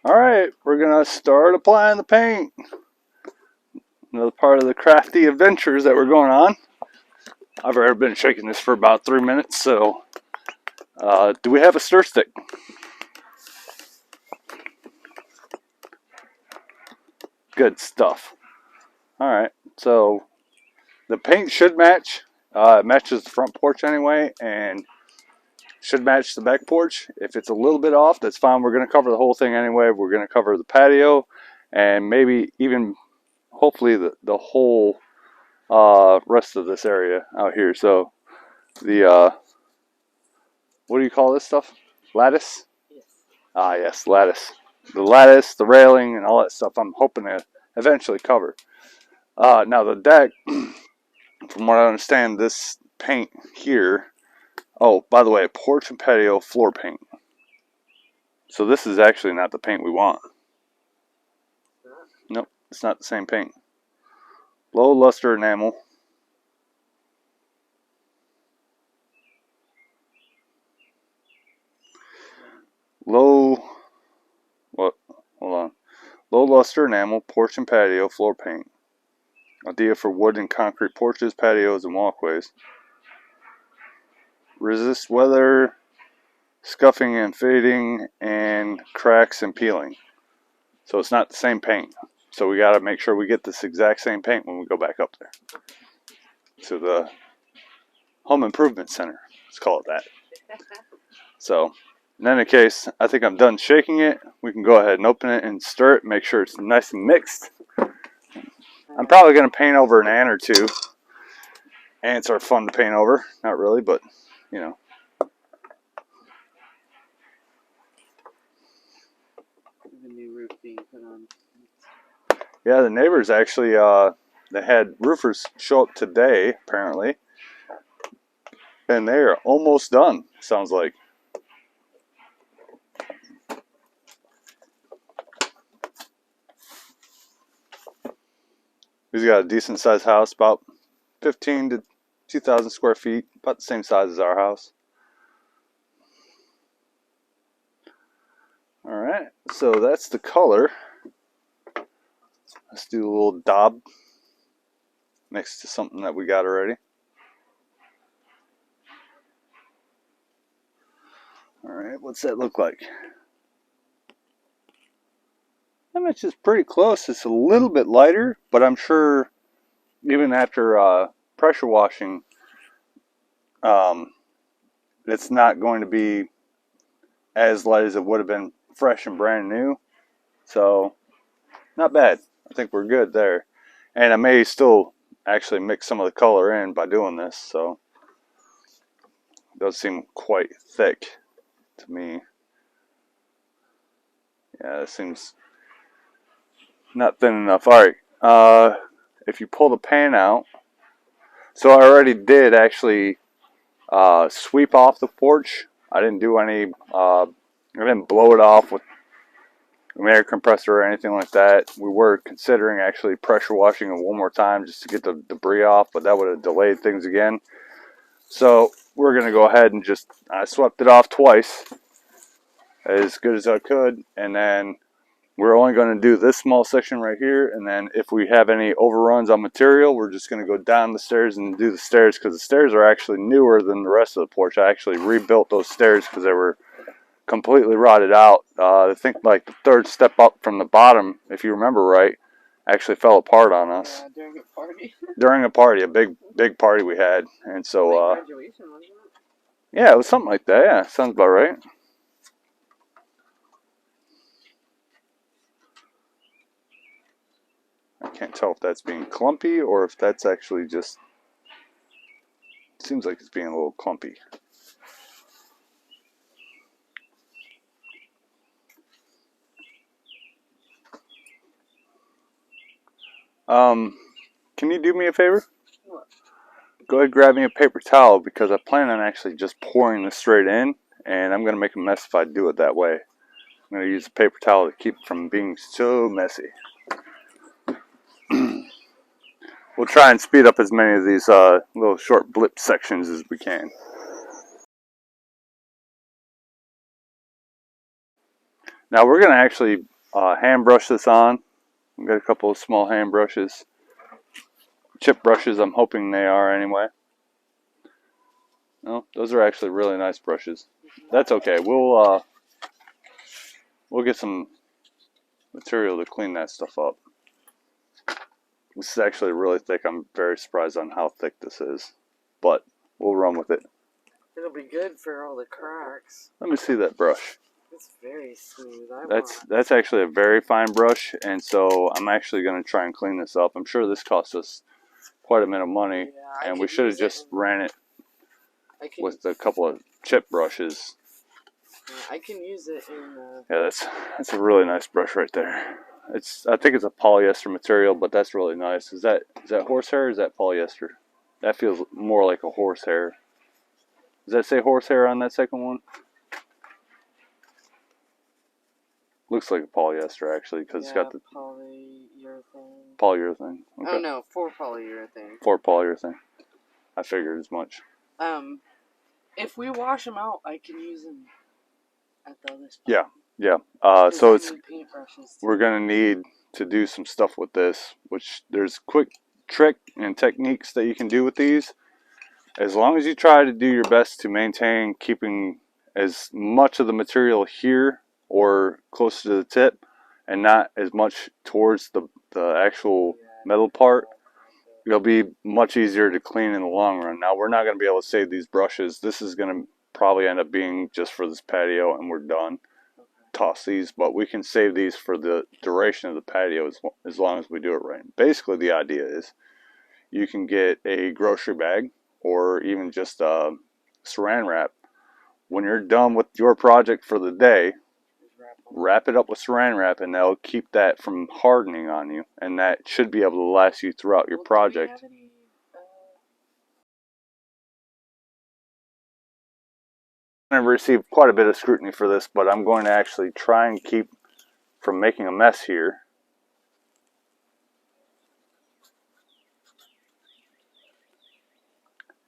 Alright, we're gonna start applying the paint. Another part of the crafty adventures that we're going on. I've already been shaking this for about 3 minutes, so do we have a stir stick? Good stuff. Alright, so the paint should match. It matches the front porch anyway, and should match the back porch. If it's a little bit off, that's fine. We're going to cover the whole thing anyway. We're going to cover the patio and maybe even hopefully the whole rest of this area out here. So the what do you call this stuff? Lattice? Yes. Ah, yes, lattice. The lattice, the railing, and all that stuff I'm hoping to eventually cover. Now the deck, from what I understand, this paint here. Oh, by the way, porch and patio floor paint. So this is actually not the paint we want. Nope, it's not the same paint. Low luster enamel. Low, what? Hold on. Low luster enamel, porch and patio floor paint. Idea for wood and concrete porches, patios, and walkways. Resist weather, scuffing and fading, and cracks and peeling. So it's not the same paint. So we got to make sure we get this exact same paint when we go back up there to the home improvement center. Let's call it that. So in any case, I think I'm done shaking it. We can go ahead and open it and stir it, make sure it's nice and mixed. I'm probably going to paint over an ant or two. Ants are fun to paint over. Not really, but you know. The new roof being put on. Yeah, the neighbors actually, they had roofers show up today, apparently. And they are almost done, sounds like. He's got a decent sized house, about 15 to 2,000 square feet, about the same size as our house. Alright, so that's the color. Let's do a little daub next to something that we got already. Alright, what's that look like? That matches pretty close. It's a little bit lighter, but I'm sure even after pressure washing, it's not going to be as light as it would have been fresh and brand new. So, not bad. I think we're good there. And I may still actually mix some of the color in by doing this, so it does seem quite thick to me. Yeah, it seems not thin enough. Alright, if you pull the pan out, so I already did actually sweep off the porch. I didn't do any, I didn't blow it off with an air compressor or anything like that. We were considering actually pressure washing it one more time just to get the debris off, but that would have delayed things again. So we're going to go ahead and just, I swept it off twice as good as I could, and then we're only going to do this small section right here, and then if we have any overruns on material, we're just going to go down the stairs and do the stairs, because the stairs are actually newer than the rest of the porch. I actually rebuilt those stairs because they were completely rotted out. I think like the third step up from the bottom, if you remember right, actually fell apart on us. During a party? During a party, a big party we had. And so, graduation, wasn't it? yeah, it was something like that. Yeah, sounds about right. I can't tell if that's being clumpy or if that's actually just, seems like it's being a little clumpy. Can you do me a favor? What? Go ahead and grab me a paper towel, because I plan on actually just pouring this straight in, and I'm going to make a mess if I do it that way. I'm going to use a paper towel to keep it from being so messy. We'll try and speed up as many of these little short blip sections as we can. Now we're going to actually hand brush this on. We've got a couple of small hand brushes. Chip brushes, I'm hoping they are anyway. No, those are actually really nice brushes. That's okay. We'll get some material to clean that stuff up. This is actually really thick. I'm very surprised on how thick this is, but we'll run with it. It'll be good for all the cracks. Let me see that brush. It's very smooth. That's actually a very fine brush, and so I'm actually going to try and clean this up. I'm sure this cost us quite a bit of money, and we should have just ran it with a couple of chip brushes. I can use it in. Yeah, that's a really nice brush right there. I think it's a polyester material, but that's really nice. Is that horsehair or is that polyester? That feels more like a horsehair. Does that say horsehair on that second one? Looks like a polyester actually, because it's got the polyurethane. Polyurethane. Okay. Oh no, for polyurethane. For polyurethane. I figured as much. If we wash them out, I can use them at the other spot. Yeah. So we're gonna need to do some stuff with this, which there's quick trick and techniques that you can do with these. As long as you try to do your best to maintain keeping as much of the material here or close to the tip and not as much towards the actual metal part, it'll be much easier to clean in the long run. Now, we're not going to be able to save these brushes. This is going to probably end up being just for this patio and we're done. Toss these, but we can save these for the duration of the patio as long as we do it right. Basically, the idea is you can get a grocery bag or even just saran wrap. When you're done with your project for the day, wrap it up with saran wrap and that'll keep that from hardening on you, and that should be able to last you throughout your project. I've received quite a bit of scrutiny for this, but I'm going to actually try and keep from making a mess here.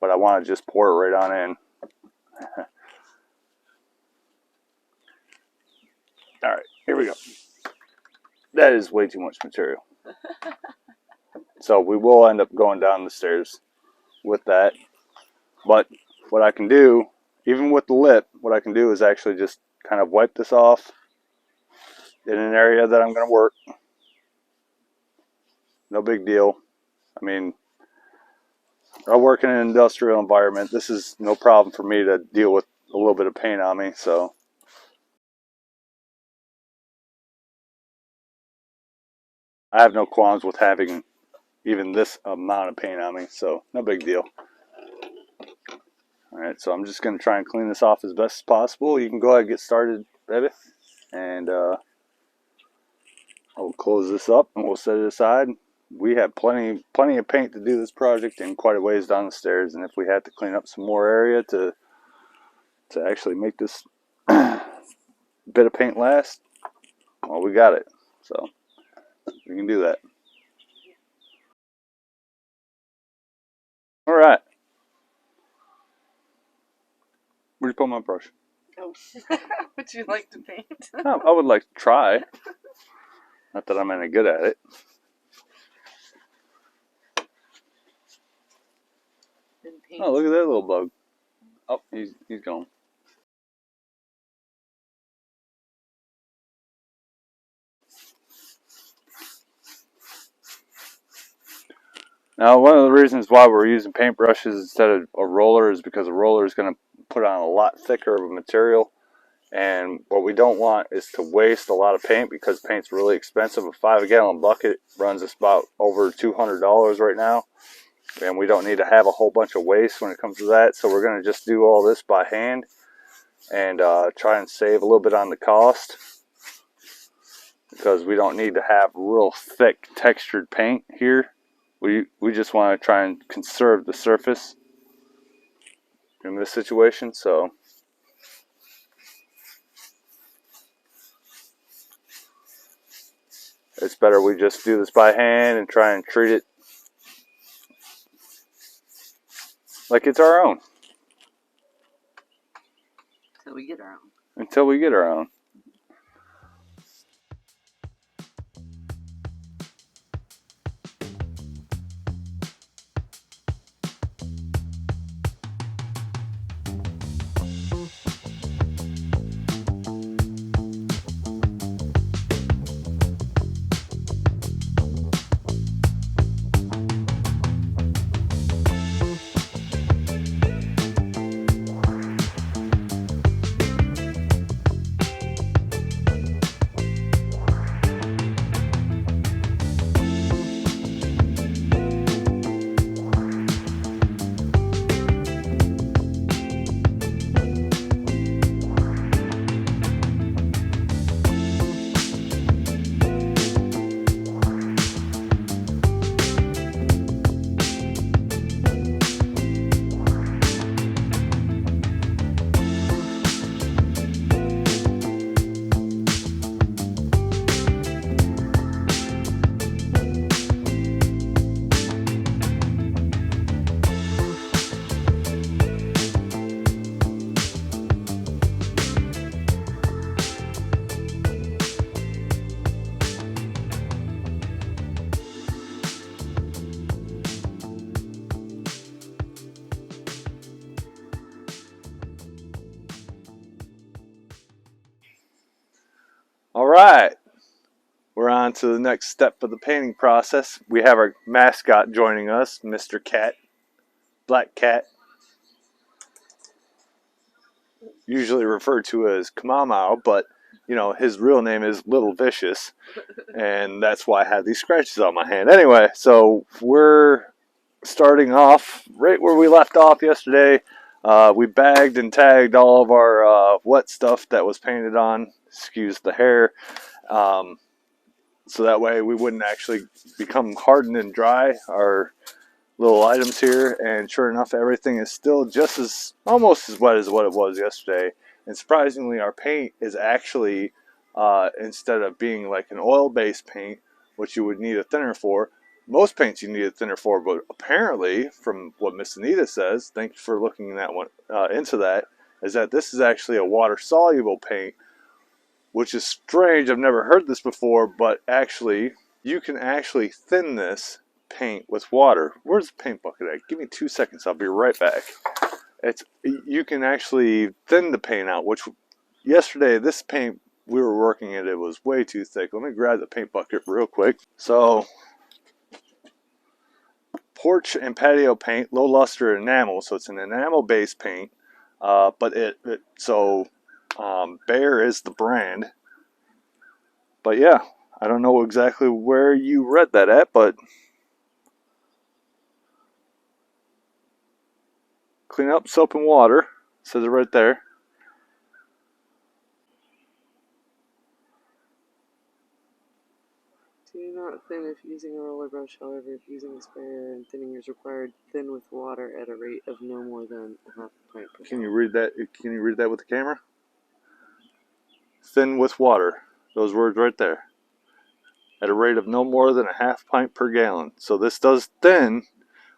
But I want to just pour it right on in. Alright, here we go. That is way too much material. So we will end up going down the stairs with that. But what I can do, even with the lip, what I can do is actually just kind of wipe this off in an area that I'm going to work. No big deal. I mean, I work in an industrial environment. This is no problem for me to deal with a little bit of paint on me, so. I have no qualms with having even this amount of paint on me, so no big deal. Alright, so I'm just going to try and clean this off as best as possible. You can go ahead and get started, baby. And I'll close this up and we'll set it aside. We have plenty of paint to do this project and quite a ways down the stairs, and if we had to clean up some more area to actually make this bit of paint last, well, we got it. So we can do that. Alright. Where'd you put my brush? Oh. Would you like to paint? I would like to try. Not that I'm any good at it. Oh, look at that little bug. Oh, he's gone. Now, one of the reasons why we're using paintbrushes instead of a roller is because a roller is going to put on a lot thicker of a material. And what we don't want is to waste a lot of paint, because paint's really expensive. A 5-gallon bucket runs us about over $200 right now. And we don't need to have a whole bunch of waste when it comes to that. So we're going to just do all this by hand and try and save a little bit on the cost, because we don't need to have real thick textured paint here. We just want to try and conserve the surface in this situation. So it's better we just do this by hand and try and treat it like it's our own. Until we get our own. Until we get our own. right, we're on to the next step of the painting process. We have our mascot joining us, Mr. Cat, Black Cat, usually referred to as Kamamau, but you know his real name is Little Vicious, and that's why I have these scratches on my hand. Anyway, so we're starting off right where we left off yesterday. We bagged and tagged all of our wet stuff that was painted on. Excuse the hair. So that way we wouldn't actually become hardened and dry, our little items here. And sure enough, everything is still just as, almost as wet as what it was yesterday. And surprisingly, our paint is actually, instead of being like an oil-based paint, which you would need a thinner for, most paints you need a thinner for, but apparently, from what Miss Anita says, thank you for looking that one into that, is that this is actually a water-soluble paint, which is strange. I've never heard this before, but actually, you can actually thin this paint with water. Where's the paint bucket at? Give me 2 seconds. I'll be right back. You can actually thin the paint out, which yesterday this paint we were working it was way too thick. Let me grab the paint bucket real quick. So porch and patio paint, low luster enamel, so it's an enamel based paint, but Bear is the brand. But yeah, I don't know exactly where you read that at, but clean up, soap and water, says it right there. Do not thin if using a roller brush. However, if using a sprayer and thinning is required, thin with water at a rate of no more than a half pint per Can you gallon. read that? Can you read that with the camera? Thin with water. Those words right there. At a rate of no more than a half pint per gallon. So this does thin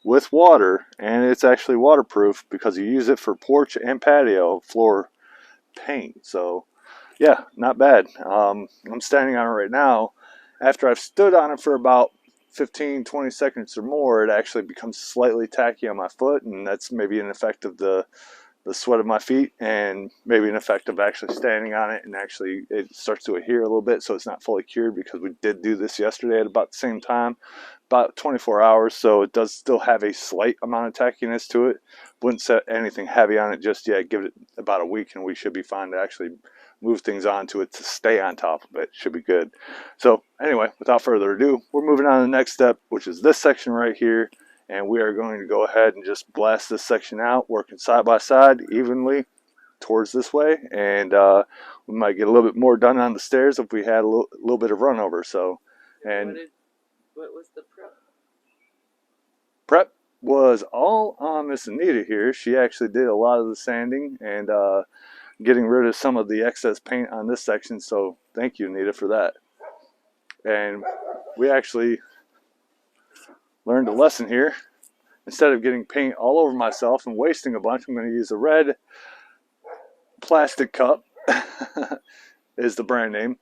with water, and it's actually waterproof because you use it for porch and patio floor paint. So yeah, not bad. I'm standing on it right now. After I've stood on it for about 15-20 seconds or more, it actually becomes slightly tacky on my foot, and that's maybe an effect of the sweat of my feet, and maybe an effect of actually standing on it, and actually it starts to adhere a little bit, so it's not fully cured, because we did do this yesterday at about the same time, about 24 hours, so it does still have a slight amount of tackiness to it. Wouldn't set anything heavy on it just yet. Give it about a week and we should be fine to actually move things onto it to stay on top of it. Should be good. So anyway, without further ado, we're moving on to the next step, which is this section right here. And we are going to go ahead and just blast this section out, working side by side evenly towards this way. And we might get a little bit more done on the stairs if we had a little bit of run over. So, and What was the prep? Prep was all on Miss Anita here. She actually did a lot of the sanding and getting rid of some of the excess paint on this section. So thank you, Anita, for that. And we actually learned a lesson here. Instead of getting paint all over myself and wasting a bunch, I'm going to use a red plastic cup is the brand name.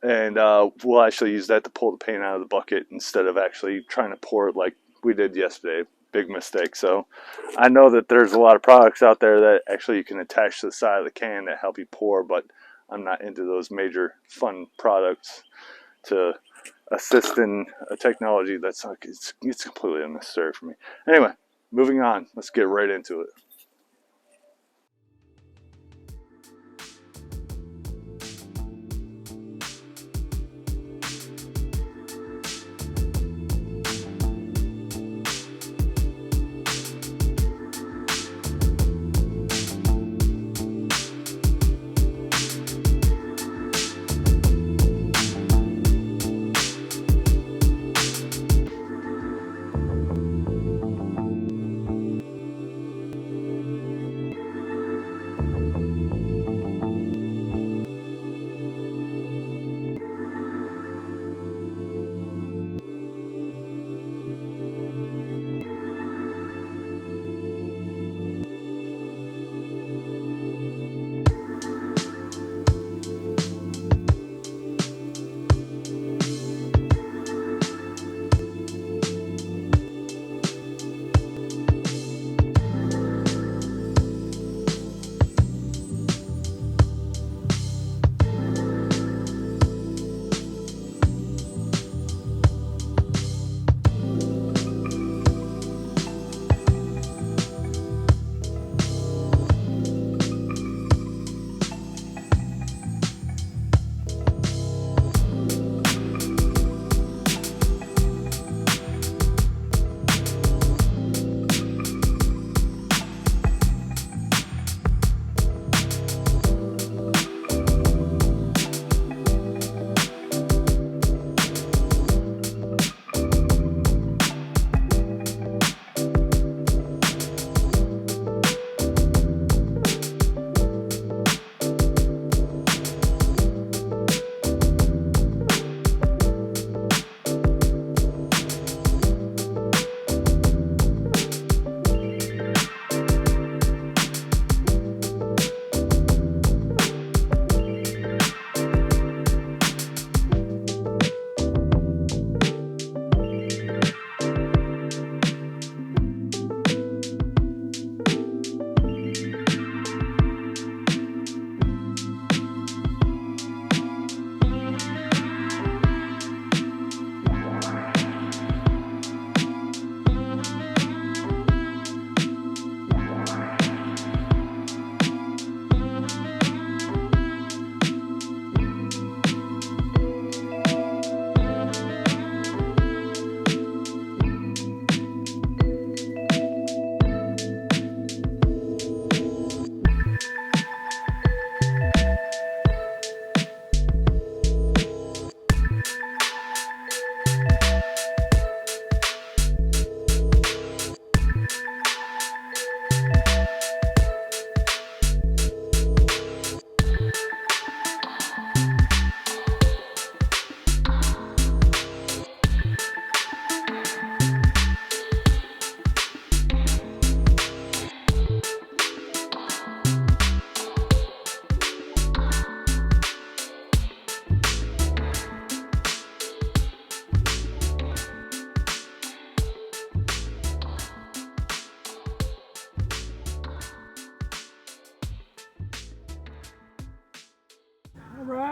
And we'll actually use that to pull the paint out of the bucket instead of actually trying to pour it like we did yesterday. Big mistake. So I know that there's a lot of products out there that actually you can attach to the side of the can that help you pour, but I'm not into those major fun products to assist in a technology that's like, it's completely unnecessary for me. Anyway, moving on. Let's get right into it.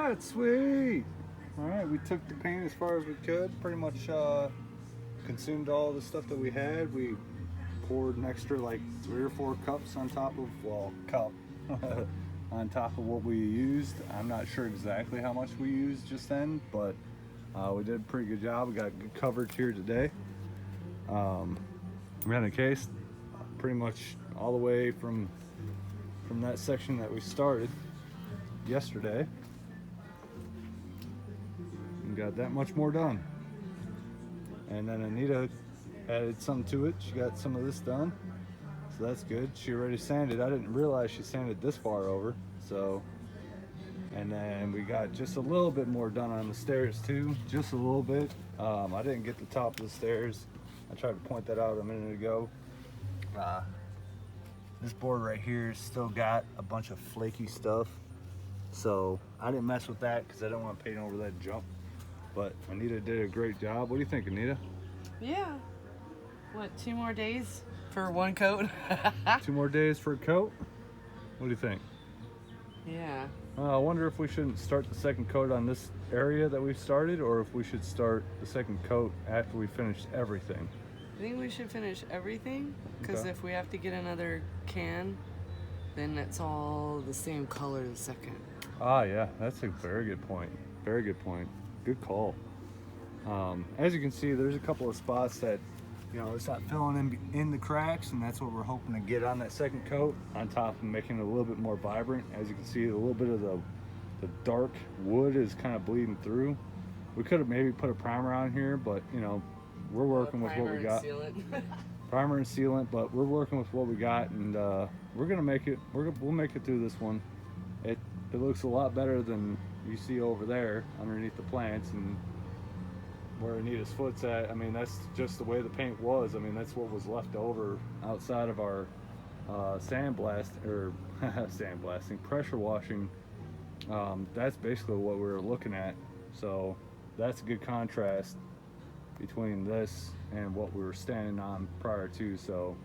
right, sweet. All right, we took the paint as far as we could. Pretty much consumed all the stuff that we had. We poured an extra like 3 or 4 cups on top of, well, cup on top of what we used. I'm not sure exactly how much we used just then, but we did a pretty good job. We got good coverage here today. We had a case pretty much all the way from that section that we started yesterday. And got that much more done. And then Anita added some to it. She got some of this done, so that's good. She already sanded. I didn't realize she sanded this far over. So, and then we got just a little bit more done on the stairs too, just a little bit. I didn't get the top of the stairs. I tried to point that out a minute ago. This board right here still got a bunch of flaky stuff, so I didn't mess with that because I don't want to paint over that junk. But Anita did a great job. What do you think, Anita? Yeah. What, 2 more days for one coat? 2 more days for a coat? What do you think? Yeah. I wonder if we shouldn't start the second coat on this area that we've started, or if we should start the second coat after we finish everything. I think we should finish everything, because Okay. if we have to get another can, then it's all the same color the second. Ah, yeah, that's a very good point. Very good point. Good call. As you can see, there's a couple of spots that, you know, it's not filling in the cracks, and that's what we're hoping to get on that second coat, on top of making it a little bit more vibrant. As you can see, a little bit of the dark wood is kind of bleeding through. We could have maybe put a primer on here, but you know, we're working with what we got. Primer and sealant, but we're working with what we got, and we're gonna make it. We'll make it through this one. It looks a lot better than you see over there underneath the plants and where Anita's foot's at. I mean, that's just the way the paint was. I mean, that's what was left over outside of our sandblasting, pressure washing. That's basically what we were looking at. So that's a good contrast between this and what we were standing on prior to. So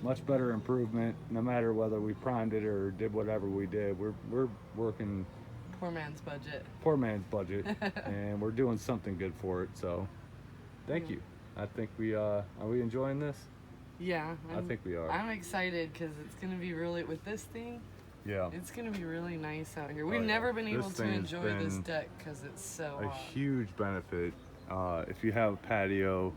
much better improvement, no matter whether we primed it or did whatever we did. We're working Poor man's budget. poor man's budget, and we're doing something good for it. So thank you. I think we are we enjoying this? Yeah. I think we are. I'm excited because it's going to be really, with this thing, Yeah. it's going to be really nice out here. We've yeah. never been able This to thing's enjoy this been deck because it's so A hot. huge benefit. If you have a patio,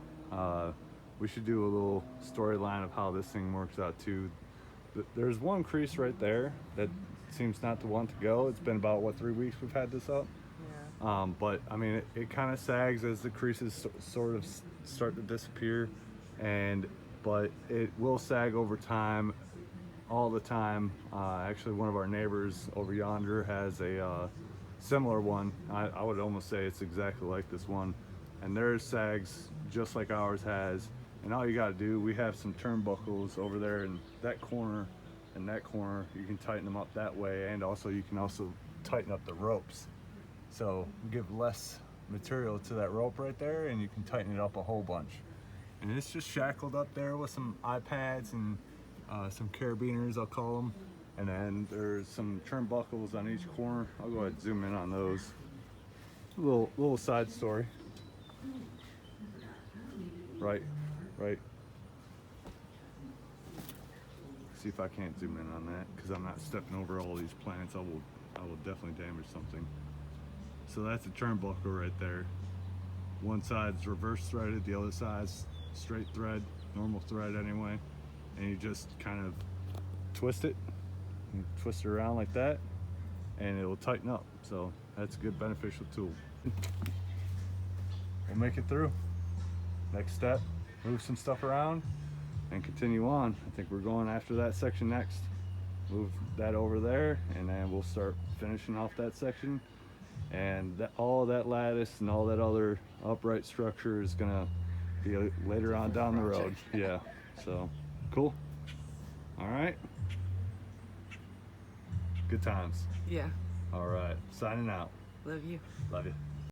we should do a little storyline of how this thing works out too. There's one crease right there that seems not to want to go. It's been about, what, 3 weeks we've had this up? Yeah. But I mean, it kind of sags as the creases sort of start to disappear, but it will sag over time, all the time. Actually, one of our neighbors over yonder has a similar one. I would almost say it's exactly like this one, and theirs sags just like ours has. And all you got to do, we have some turnbuckles over there in that corner and that corner. You can tighten them up that way, and also you can also tighten up the ropes. So give less material to that rope right there, and you can tighten it up a whole bunch. And it's just shackled up there with some iPads and some carabiners, I'll call them. And then there's some turnbuckles on each corner. I'll go ahead and zoom in on those. Little side story. Right. See if I can't zoom in on that, because I'm not stepping over all these plants. I will definitely damage something. So that's a turnbuckle right there. One side's reverse threaded, the other side's straight thread, normal thread anyway. And you just kind of twist it, and twist it around like that, and it will tighten up. So that's a good beneficial tool. We'll make it through. Next step, move some stuff around and continue on. I think we're going after that section next. Move that over there, and then we'll start finishing off that section. And all that lattice and all that other upright structure is gonna be later on down the road. Yeah, so cool. All right, good times. Yeah. All right, signing out. Love you. Love you.